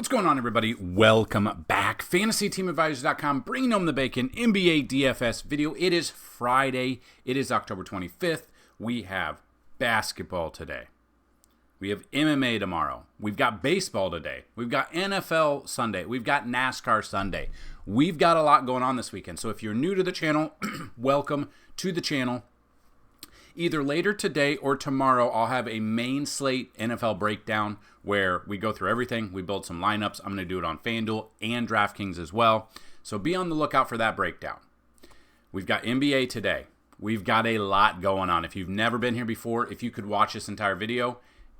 What's going on, everybody? Welcome back. FantasyTeamAdvisors.com, bringing home the bacon, NBA DFS video. It is Friday. It is October 25th. We have basketball today. We have MMA tomorrow. We've got baseball today. We've got NFL Sunday. We've got NASCAR Sunday. We've got a lot going on this weekend. So if you're new to the channel, welcome to the channel. Either later today or tomorrow, I'll have a main slate NFL breakdown where we go through everything. We build some lineups. I'm going to do it on Fanduel and DraftKings as well. So be on the lookout for that breakdown. We've got NBA today. We've got a lot going on. If you've never been here before, if you could watch this entire video,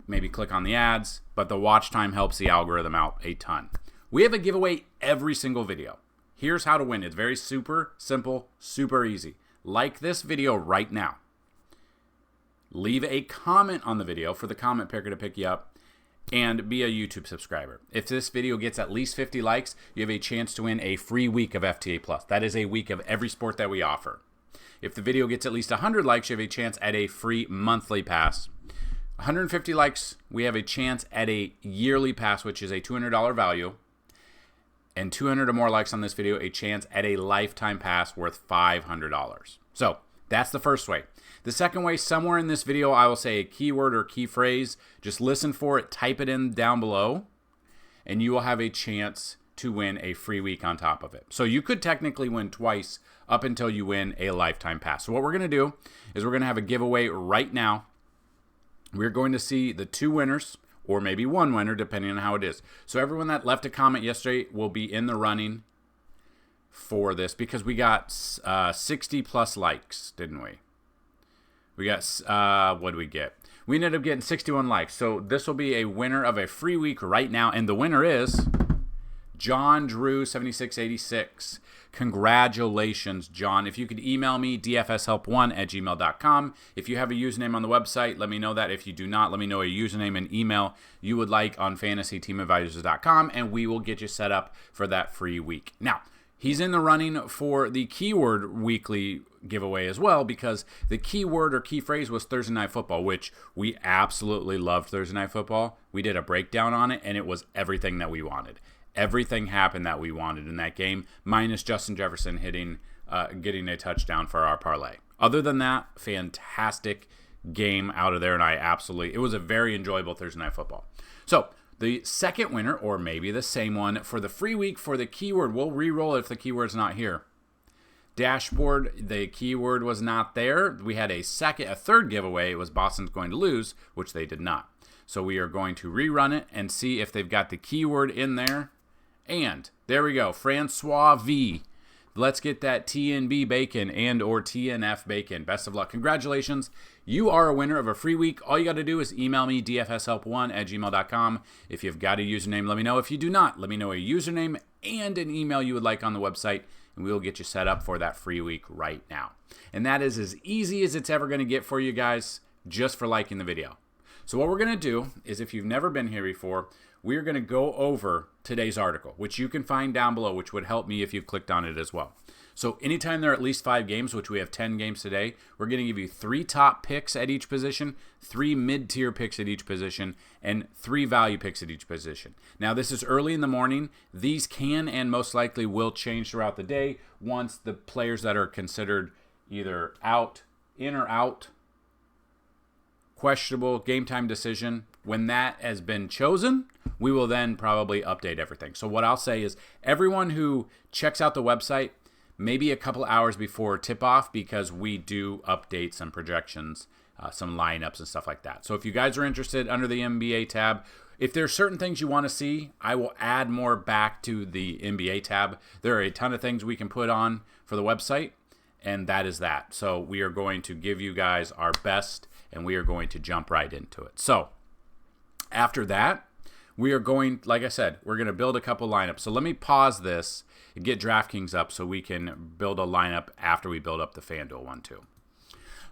maybe click on the ads, but the watch time helps the algorithm out a ton. We have a giveaway every single video. Here's how to win. It's very super simple, super easy. Like this video right now. Leave a comment on the video for the comment picker to pick you up, and be a YouTube subscriber. If this video gets at least 50 likes, you have a chance to win a free week of FTA+. That is a week of every sport that we offer. If the video gets at least 100 likes, you have a chance at a free monthly pass. 150 likes, we have a chance at a yearly pass, which is a $200 value. And 200 or more likes on this video, a chance at a lifetime pass worth $500. So that's the first way. The second way, somewhere in this video, I will say a keyword or key phrase. Just listen for it, type it in down below, and you will have a chance to win a free week on top of it. So you could technically win twice up until you win a lifetime pass. So what we're going to do is we're going to have a giveaway right now. We're going to see the two winners, or maybe one winner, depending on how it is. So everyone that left a comment yesterday will be in the running for this because we got 60 plus likes, didn't we? We got, what did we get? We ended up getting 61 likes. So this will be a winner of a free week right now. And the winner is John Drew 7686. Congratulations, John. If you could email me, dfshelp1@gmail.com. If you have a username on the website, let me know that. If you do not, let me know a username and email you would like on FantasyTeamAdvisors.com, and we will get you set up for that free week. Now, he's in the running for the keyword weekly giveaway as well, because the keyword or key phrase was Thursday Night Football, which we absolutely loved Thursday Night Football. We did a breakdown on it, and it was everything that we wanted. Everything happened that we wanted in that game, minus Justin Jefferson getting a touchdown for our parlay. Other than that, fantastic game out of there, and it was a very enjoyable Thursday Night Football. So the second winner, or maybe the same one, for the free week for the keyword, we'll re-roll it if the keyword's not here. Dashboard, the keyword was not there. We had a third giveaway. It was Boston's going to lose, which they did not. So we are going to rerun it and see if they've got the keyword in there. And there we go, Francois V. Let's get that TNB bacon and or TNF bacon. Best of luck. Congratulations. You are a winner of a free week. All you got to do is email me, dfshelp1@gmail.com. If you've got a username, let me know. If you do not, let me know a username and an email you would like on the website, and we'll get you set up for that free week right now. And that is as easy as it's ever going to get for you guys, just for liking the video. So what we're going to do is, if you've never been here before, we're going to go over today's article, which you can find down below, which would help me if you've clicked on it as well. So anytime there are at least 5 games, which we have 10 games today, we're going to give you 3 top picks at each position, 3 mid-tier picks at each position, and 3 value picks at each position. Now, this is early in the morning. These can and most likely will change throughout the day once the players that are considered either out, in or out, questionable, game time decision, when that has been chosen, we will then probably update everything. So what I'll say is everyone who checks out the website, maybe a couple hours before tip-off, because we do update some projections, some lineups and stuff like that. So if you guys are interested, under the NBA tab, if there's certain things you want to see, I will add more back to the NBA tab. There are a ton of things we can put on for the website, and that is that. So we are going to give you guys our best, and we are going to jump right into it. So after that, we are going, like I said, we're going to build a couple lineups. So let me pause this and get DraftKings up so we can build a lineup after we build up the Fanduel one too.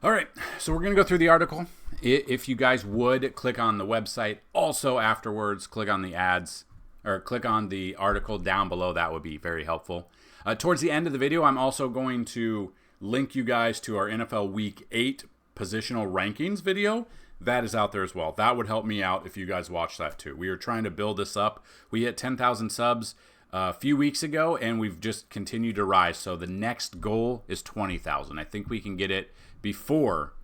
All right, so we're going to go through the article. If you guys would, click on the website. Also afterwards, click on the ads, or click on the article down below. That would be very helpful. Towards the end of the video, I'm also going to link you guys to our NFL Week 8 positional rankings video. that is out there as well. That would help me out if you guys watch that too. We are trying to build this up. We hit 10,000 subs a few weeks ago, and we've just continued to rise. So the next goal is 20,000. I think we can get it before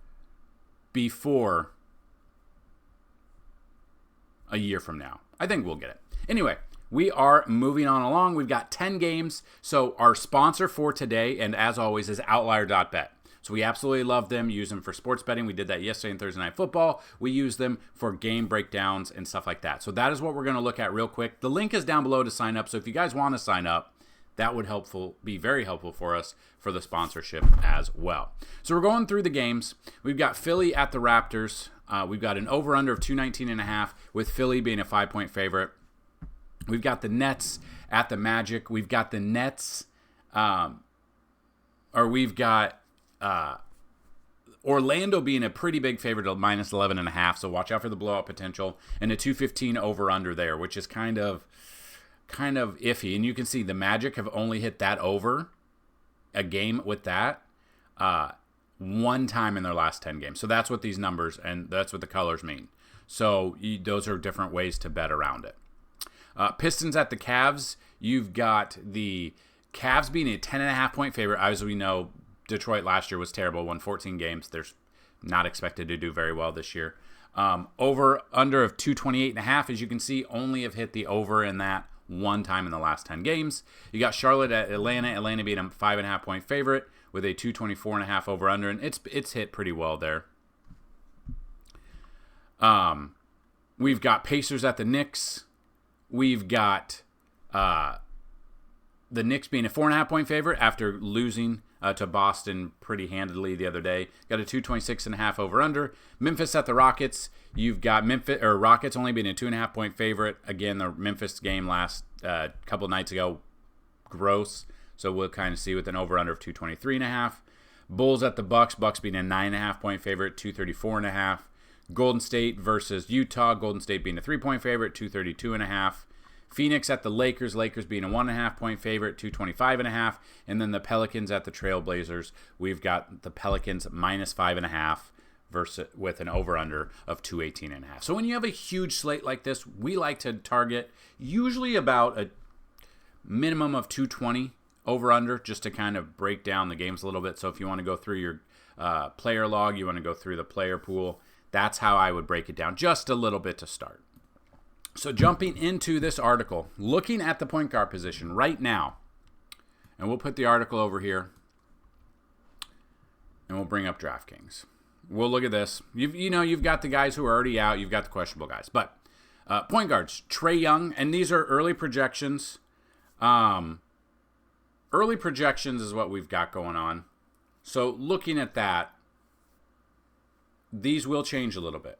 a year from now. I think we'll get it. Anyway, we are moving on along. We've got 10 games. So our sponsor for today, and as always, is Outlier.Bet. So we absolutely love them. Use them for sports betting. We did that yesterday in Thursday Night Football. We use them for game breakdowns and stuff like that. So that is what we're going to look at real quick. The link is down below to sign up. So if you guys want to sign up, that would be very helpful for us for the sponsorship as well. So we're going through the games. We've got Philly at the Raptors. We've got an over-under of 219.5 with Philly being a 5-point favorite. We've got the Nets at the Magic. We've got the Nets, we've got Orlando being a pretty big favorite at minus 11.5. So watch out for the blowout potential, and a 215 over-under there, which is kind of iffy. And you can see the Magic have only hit that over a game with that one time in their last 10 games. So that's what these numbers and that's what the colors mean. So those are different ways to bet around it. Pistons at the Cavs. You've got the Cavs being a 10.5-point favorite. As we know, Detroit last year was terrible, won 14 games. They're not expected to do very well this year. Over under of 228.5, as you can see, only have hit the over in that one time in the last 10 games. You got Charlotte at Atlanta. Atlanta being a 5.5-point favorite with a 224.5 over under, and it's hit pretty well there. We've got Pacers at the Knicks. We've got the Knicks being a 4.5-point favorite after losing to Boston pretty handedly the other day. Got a 226.5 over under. Memphis at the Rockets. You've got Rockets only being a 2.5-point favorite. Again, the Memphis game last couple nights ago, gross. So we'll kind of see with an over under of 223.5. Bulls at the Bucks. Bucks being a 9.5-point favorite, 234.5. Golden State versus Utah. Golden State being a 3-point favorite, 232.5. Phoenix at the Lakers. Lakers being a 1.5-point favorite, 225.5. And then the Pelicans at the Trailblazers. We've got the Pelicans minus 5.5 versus with an over-under of 218.5. So when you have a huge slate like this, we like to target usually about a minimum of 220 over-under just to kind of break down the games a little bit. So if you want to go through your player log, you want to go through the player pool, that's how I would break it down just a little bit to start. So jumping into this article, looking at the point guard position right now, and we'll put the article over here, and we'll bring up DraftKings. We'll look at this. You've got the guys who are already out. You've got the questionable guys. But point guards, Trae Young, and these are early projections. Early projections is what we've got going on. So looking at that, these will change a little bit.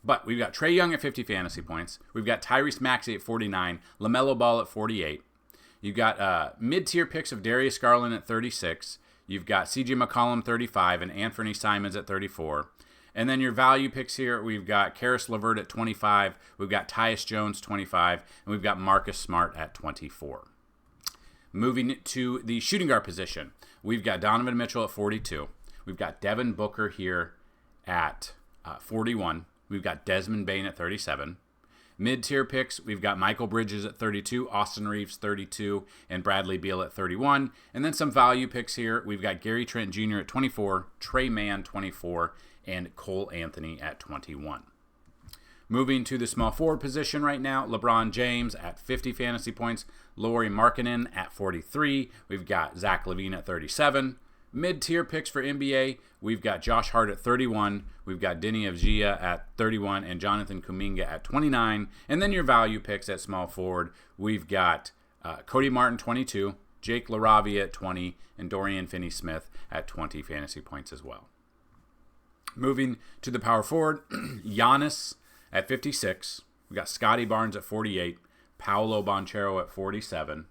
But we've got Trae Young at 50 fantasy points. We've got Tyrese Maxey at 49. LaMelo Ball at 48. You've got mid-tier picks of Darius Garland at 36. You've got C.J. McCollum 35 and Anthony Simons at 34. And then your value picks here, we've got Karis LeVert at 25. We've got Tyus Jones 25. And we've got Marcus Smart at 24. Moving to the shooting guard position, we've got Donovan Mitchell at 42. We've got Devin Booker here at 41. We've got Desmond Bane at 37. Mid-tier picks, we've got Michael Bridges at 32, Austin Reeves 32, and Bradley Beal at 31. And then some value picks here. We've got Gary Trent Jr. at 24, Trey Mann 24, and Cole Anthony at 21. Moving to the small forward position right now, LeBron James at 50 fantasy points, Lauri Markkanen at 43. We've got Zach LaVine at 37. Mid-tier picks for NBA, we've got Josh Hart at 31, we've got Deni Avdija at 31, and Jonathan Kuminga at 29. And then your value picks at small forward, we've got Cody Martin 22, Jake LaRavia at 20, and Dorian Finney-Smith at 20 fantasy points as well. Moving to the power forward, Giannis at 56, we've got Scotty Barnes at 48, Paolo Banchero at 47.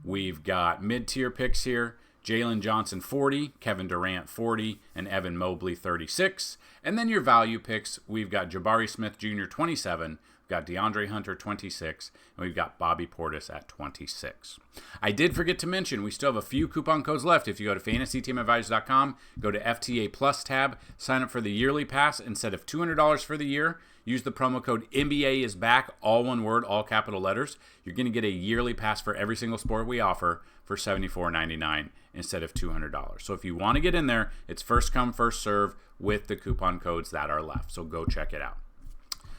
We've got mid-tier picks here, Jalen Johnson 40, Kevin Durant 40, and Evan Mobley 36. And then your value picks, we've got Jabari Smith Jr. 27, We've got DeAndre Hunter, 26, and we've got Bobby Portis at 26. I did forget to mention, we still have a few coupon codes left. If you go to FantasyTeamAdvisors.com, go to FTA Plus tab, sign up for the yearly pass. Instead of $200 for the year, use the promo code NBA is back, all one word, all capital letters. You're going to get a yearly pass for every single sport we offer for $74.99 instead of $200. So if you want to get in there, it's first come, first serve with the coupon codes that are left. So go check it out.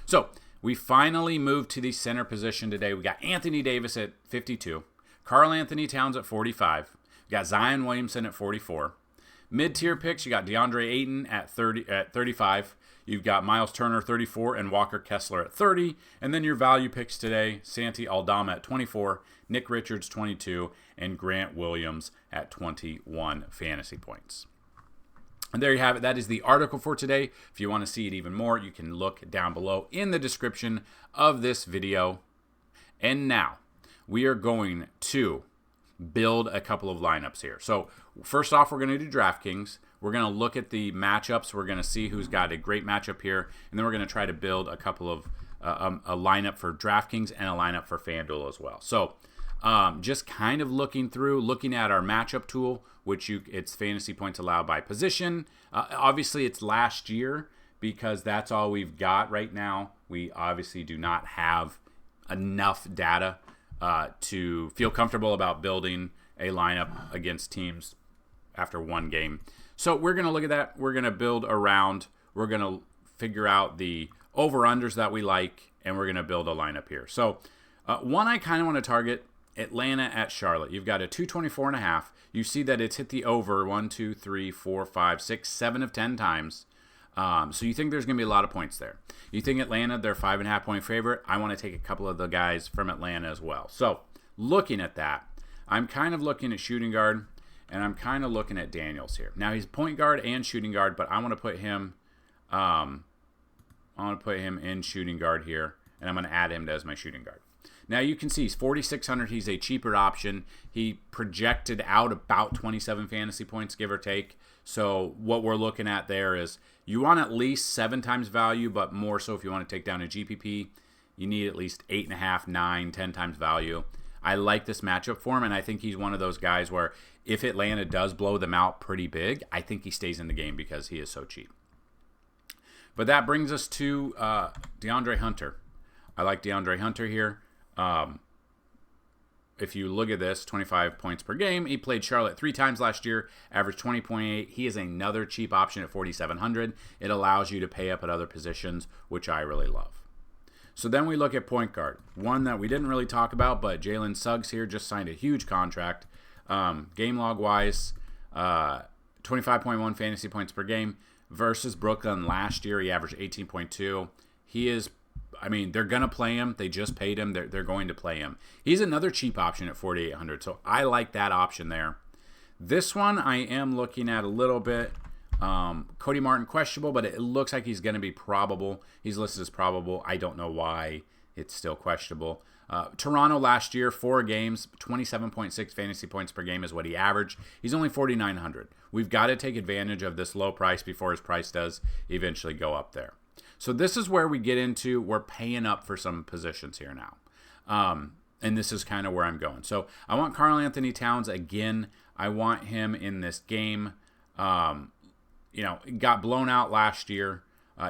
So we finally moved to the center position today. We got Anthony Davis at 52, Karl Anthony Towns at 45. We got Zion Williamson at 44. Mid-tier picks, you got DeAndre Ayton at 35. You've got Miles Turner 34 and Walker Kessler at 30. And then your value picks today, Santi Aldama at 24, Nick Richards 22, and Grant Williams at 21 fantasy points. And there you have it. That is the article for today. If you want to see it even more, you can look down below in the description of this video. And now we are going to build a couple of lineups here. So first off, we're going to do DraftKings. We're going to look at the matchups. We're going to see who's got a great matchup here. And then we're going to try to build a couple of a lineup for DraftKings and a lineup for Fanduel as well. So just kind of looking at our matchup tool, which it's fantasy points allowed by position. Obviously, it's last year because that's all we've got right now. We obviously do not have enough data to feel comfortable about building a lineup against teams after one game. So we're going to look at that. We're going to build around. We're going to figure out the over-unders that we like, and we're going to build a lineup here. So one I kind of want to target, Atlanta at Charlotte. You've got a 224.5. You see that it's hit the over 1, 2, 3, 4, 5, 6, 7 of 10 times. So you think there's going to be a lot of points there. You think Atlanta, they're 5.5 point favorite. I want to take a couple of the guys from Atlanta as well. So looking at that, I'm kind of looking at shooting guard, and I'm kind of looking at Daniels here. Now he's point guard and shooting guard, but I want to put him, in shooting guard here, and I'm going to add him as my shooting guard. Now you can see he's 4,600. He's a cheaper option. He projected out about 27 fantasy points, give or take. So what we're looking at there is you want at least 7 times value, but more so if you want to take down a GPP, you need at least 8.5, 9, 10 times value. I like this matchup for him, and I think he's one of those guys where if Atlanta does blow them out pretty big, I think he stays in the game because he is so cheap. But that brings us to DeAndre Hunter. I like DeAndre Hunter here. If you look at this, 25 points per game. He played Charlotte 3 times last year, averaged 20.8. He is another cheap option at 4,700. It allows you to pay up at other positions, which I really love. So then we look at point guard. One that we didn't really talk about, but Jalen Suggs here just signed a huge contract. Game log wise, 25.1 fantasy points per game versus Brooklyn last year. He averaged 18.2. He is, they're going to play him. They just paid him. They're going to play him. He's another cheap option at 4,800. So I like that option there. This one I am looking at a little bit. Cody Martin questionable, but it looks like he's going to be probable. He's listed as probable. I don't know why it's still questionable. Toronto last year, 4 games, 27.6 fantasy points per game is what he averaged. He's only 4,900. We've got to take advantage of this low price before his price does eventually go up there. So this is where we get into, we're paying up for some positions here now. And this is kind of where I'm going. So I want Karl Anthony Towns again. I want him in this game. Got blown out last year.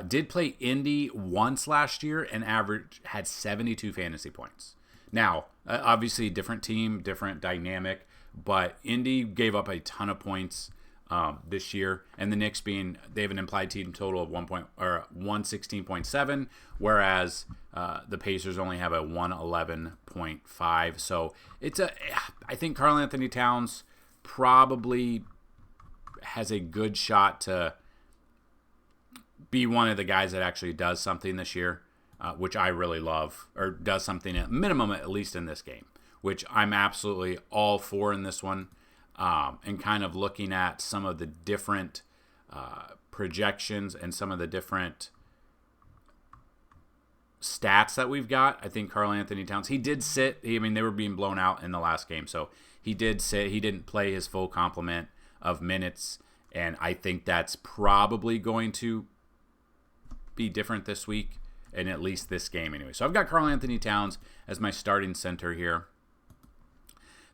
Did play Indy once last year and had 72 fantasy points. Now, obviously, different team, different dynamic, but Indy gave up a ton of points this year, and the Knicks they have an implied team total of 116.7, whereas the Pacers only have a 111.5. So I think Karl Anthony Towns probably has a good shot to be one of the guys that actually does something this year, which I really love, or does something at minimum, at least in this game, which I'm absolutely all for in this one. And kind of looking at some of the different projections and some of the different stats that we've got. I think Karl Anthony Towns, he did sit. They were being blown out in the last game, so he did sit. He didn't play his full complement of minutes, and I think that's probably going to be different this week. in at least this game anyway. So I've got Karl Anthony Towns as my starting center here.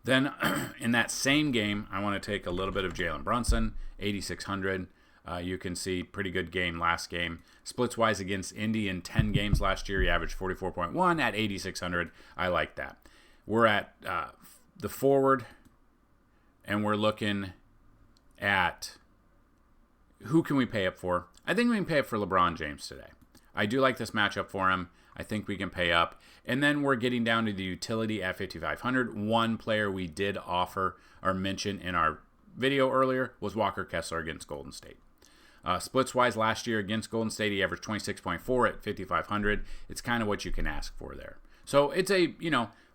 Then in that same game, I want to take a little bit of Jalen Brunson, 8,600. You can see pretty good game last game. Splits-wise against Indy in 10 games last year, he averaged 44.1 at 8,600. I like that. We're at the forward, and we're looking at who can we pay up for. I think we can pay up for LeBron James today. I do like this matchup for him. I think we can pay up. And then we're getting down to the utility at 5,500. One player we did offer or mention in our video earlier was Walker Kessler against Golden State. Splits-wise last year against Golden State, he averaged 26.4 at 5,500. It's kind of what you can ask for there. So it's a,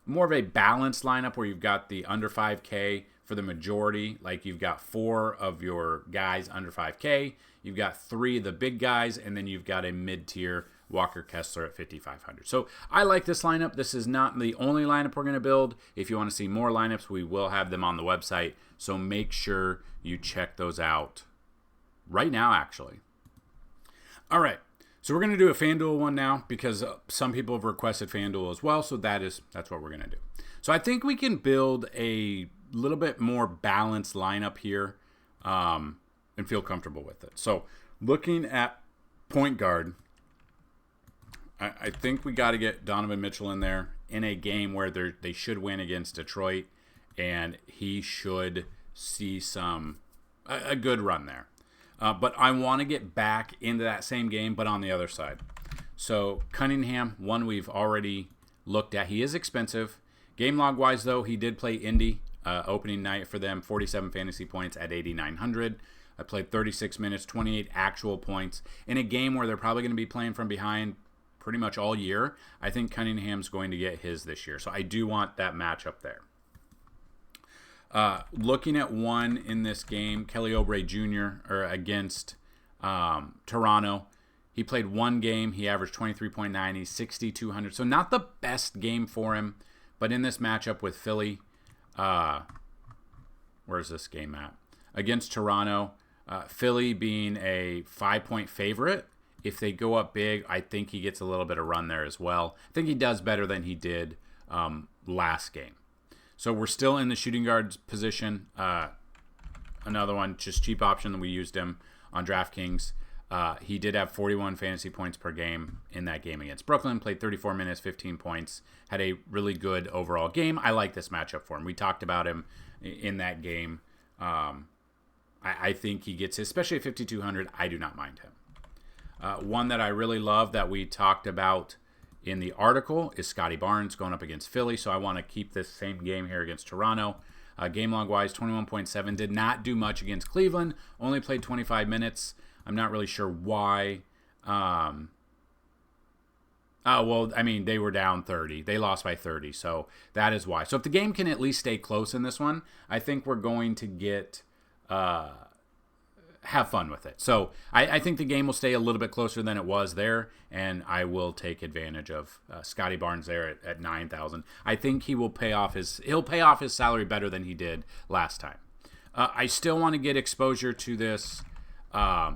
more of a balanced lineup where you've got the under 5K for the majority. Like you've got 4 of your guys under 5K. You've got 3 of the big guys, and then you've got a mid-tier Walker Kessler at 5,500. So I like this lineup. This is not the only lineup we're going to build. If you want to see more lineups, we will have them on the website. So make sure you check those out right now, actually. All right. So we're going to do a FanDuel one now because some people have requested FanDuel as well. So that's what we're going to do. So I think we can build a little bit more balanced lineup here and feel comfortable with it. So looking at point guard, I think we got to get Donovan Mitchell in there in a game where they should win against Detroit, and he should see a good run there. But I want to get back into that same game, but on the other side. So Cunningham, one we've already looked at. He is expensive. Game log-wise, though, he did play Indy opening night for them, 47 fantasy points at 8,900. I played 36 minutes, 28 actual points. In a game where they're probably going to be playing from behind pretty much all year, I think Cunningham's going to get his this year. So I do want that matchup there. Looking at one in this game, Kelly Oubre Jr. Against Toronto. He played one game. He averaged 23.9. He's 6,200. So not the best game for him. But in this matchup with Philly, where's this game at? Against Toronto, Philly being a 5-point favorite. If they go up big, I think he gets a little bit of run there as well. I think he does better than he did last game. So we're still in the shooting guards position. Another one, just cheap option that we used him on DraftKings. He did have 41 fantasy points per game in that game against Brooklyn. Played 34 minutes, 15 points. Had a really good overall game. I like this matchup for him. We talked about him in that game. I think he gets, especially at 5,200, I do not mind him. One that I really love that we talked about in the article is Scotty Barnes going up against Philly. So I want to keep this same game here against Toronto. Game log-wise, 21.7. Did not do much against Cleveland. Only played 25 minutes. I'm not really sure why. They were down 30. They lost by 30, so that is why. So if the game can at least stay close in this one, I think we're going to get have fun with it. So I think the game will stay a little bit closer than it was there, and I will take advantage of Scotty Barnes there at 9,000. I think he'll pay off his salary better than he did last time. I still want to get exposure to this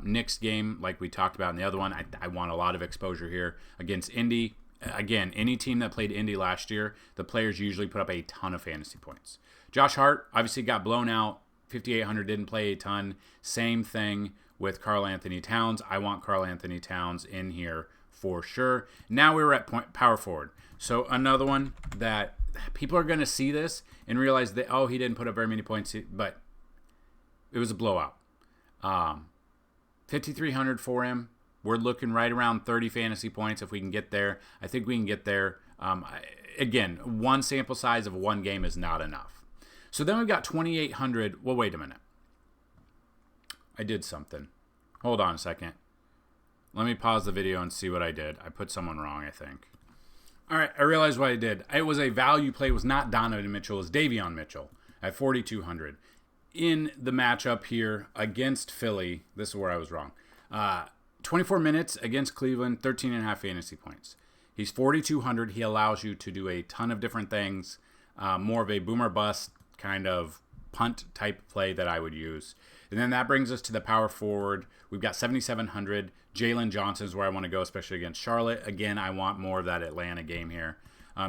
Knicks game like we talked about in the other one. I want a lot of exposure here against Indy. Again, any team that played Indy last year, the players usually put up a ton of fantasy points. Josh Hart obviously got blown out. 5,800, didn't play a ton. Same thing with Karl Anthony Towns. I want Karl Anthony Towns in here for sure. Now we're at power forward. So another one that people are going to see this and realize that, he didn't put up very many points, but it was a blowout. 5,300 for him. We're looking right around 30 fantasy points if we can get there. I think we can get there. Again, one sample size of one game is not enough. So then we've got 2,800. Well, wait a minute. I did something. Hold on a second. Let me pause the video and see what I did. I put someone wrong, I think. All right, I realized what I did. It was a value play. It was not Donovan Mitchell. It was Davion Mitchell at 4,200. In the matchup here against Philly, this is where I was wrong. 24 minutes against Cleveland, 13.5 fantasy points. He's 4,200. He allows you to do a ton of different things. More of a boomer bust kind of punt type play that I would use. And then that brings us to the power forward. We've got 7,700. Jalen Johnson is where I want to go, especially against Charlotte. Again, I want more of that Atlanta game here.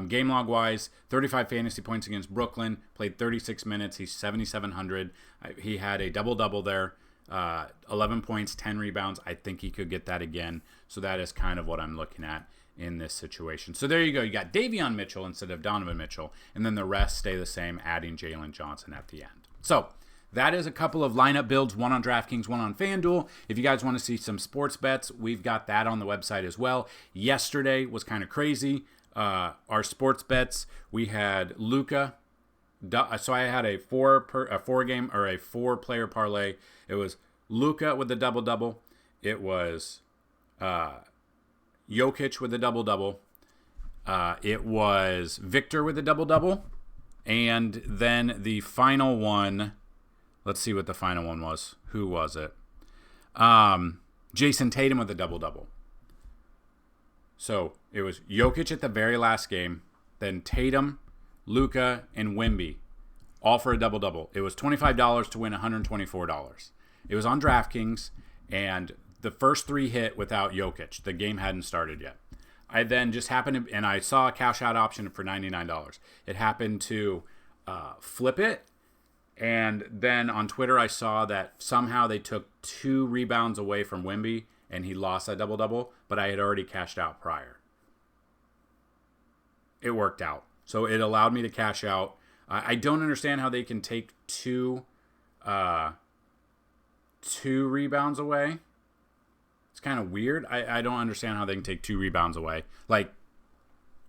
Game log wise, 35 fantasy points against Brooklyn. Played 36 minutes. He's 7,700. He had a double-double there. 11 points, 10 rebounds. I think he could get that again. So that is kind of what I'm looking at in this situation. So there you go. You got Davion Mitchell instead of Donovan Mitchell. And then the rest stay the same, adding Jalen Johnson at the end. So that is a couple of lineup builds, one on DraftKings, one on FanDuel. If you guys want to see some sports bets, we've got that on the website as well. Yesterday was kind of crazy. Our sports bets, we had Luka. So I had a four player parlay. It was Luka with the double-double. It was Jokic with the double-double. It was Victor with the double-double. And then the final one, let's see what the final one was. Who was it? Jason Tatum with the double-double. So it was Jokic at the very last game, then Tatum, Luka, and Wemby, all for a double-double. It was $25 to win $124. It was on DraftKings, and the first three hit without Jokic. The game hadn't started yet. I then just happened to, and I saw a cash-out option for $99. It happened to flip it, and then on Twitter I saw that somehow they took 2 rebounds away from Wemby, and he lost that double-double, but I had already cashed out prior. It worked out. So it allowed me to cash out. I don't understand how they can take two rebounds away. It's kind of weird. I don't understand how they can take 2 rebounds away. Like,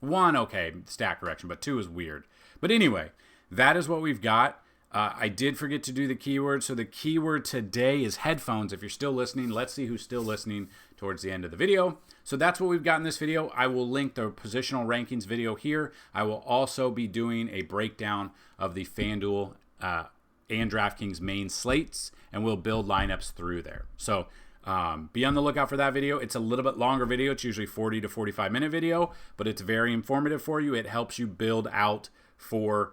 1, okay, stat correction, but 2 is weird. But anyway, that is what we've got. I did forget to do the keyword. So the keyword today is headphones. If you're still listening, let's see who's still listening towards the end of the video. So that's what we've got in this video. I will link the positional rankings video here. I will also be doing a breakdown of the FanDuel and DraftKings main slates, and we'll build lineups through there. So be on the lookout for that video. It's a little bit longer video. It's usually 40 to 45 minute video, but it's very informative for you. It helps you build out for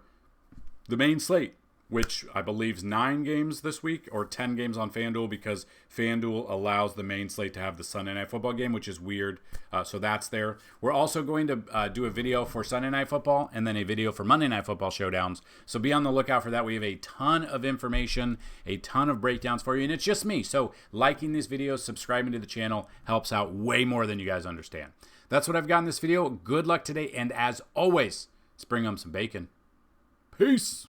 the main slate, which I believe is 9 games this week or 10 games on FanDuel, because FanDuel allows the main slate to have the Sunday Night Football game, which is weird. So that's there. We're also going to do a video for Sunday Night Football and then a video for Monday Night Football showdowns. So be on the lookout for that. We have a ton of information, a ton of breakdowns for you, and it's just me. So liking these videos, subscribing to the channel helps out way more than you guys understand. That's what I've got in this video. Good luck today, and as always, let's bring home some bacon. Peace.